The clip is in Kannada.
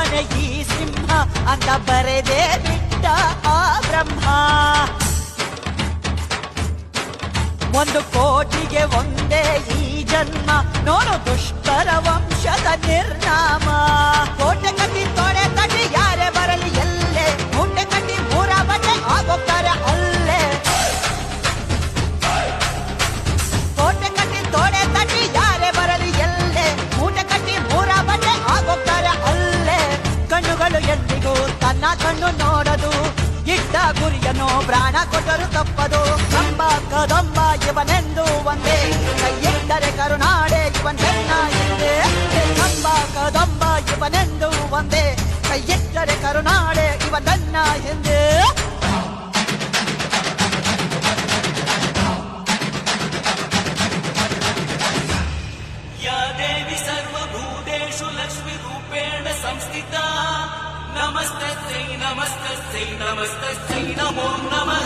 ನಾನೇ ಈ ಸಿಂಹ ಅಂತ ಬರೆದೇ ಬಿಟ್ಟ ಆ ಬ್ರಹ್ಮ. 1 ಕೋಟಿಗೆ ಒಂದೇ ಈ ಜನ್ಮ, ನೋಡು ದುಷ್ಟರ ವಂಶದ ನಿರ್ನಾಮ. ಕೋಟೆ ಕಟ್ಟಿ ತೊಡೆ ತಟ್ಟಿ ಯಾರೇ ಬರಲಿ ಎಲ್ಲೇ, ಮೂಟೆ ಕಟ್ಟಿ 3 ಬಟ್ಟೆ ಆಗೋಗ್ತಾರೆ ಅಲ್ಲೇ. ಕೋಟೆ ಕಟ್ಟಿ ತೊಡೆ ತಟ್ಟಿ ಯಾರೇ ಬರಲಿ ಎಲ್ಲೇ, ಮೂಟೆ ಕಟ್ಟಿ 3 ಬಟ್ಟೆ ಆಗೋಗ್ತಾರೆ ಅಲ್ಲೇ. ಕಣ್ಣುಗಳು ಎಂದಿಗೂ ತನ್ನ ಕಣ್ಣು ನೋಡದು, ಇಟ್ಟ ಗುರಿಯನ್ನು ಪ್ರಾಣ ಕೊಟ್ಟರು ತಪ್ಪದು. ಕಂಬ ಕದಂಬ ಇವನೆಂದು ಒಂದೇ, ಕೈಯಿಟ್ಟರೆ ಕರುನಾಡೆ ಇವನ್ ಬೆನ್ನ ಹಿಂದೆ. ಕಂಬ ಕದಂಬ ಇವನೆಂದು ಒಂದೇ, ಕೈಯಿಟ್ಟರೆ ಕರುನಾಡೆ ಇವನ್ ಬೆನ್ನ ಹಿಂದೆ. या देवी सर्वभूतेषु लक्ष्मीरूपेण संस्थिता, नमस्तस्यै नमस्तस्यै नमस्तस्यै नमो नमः.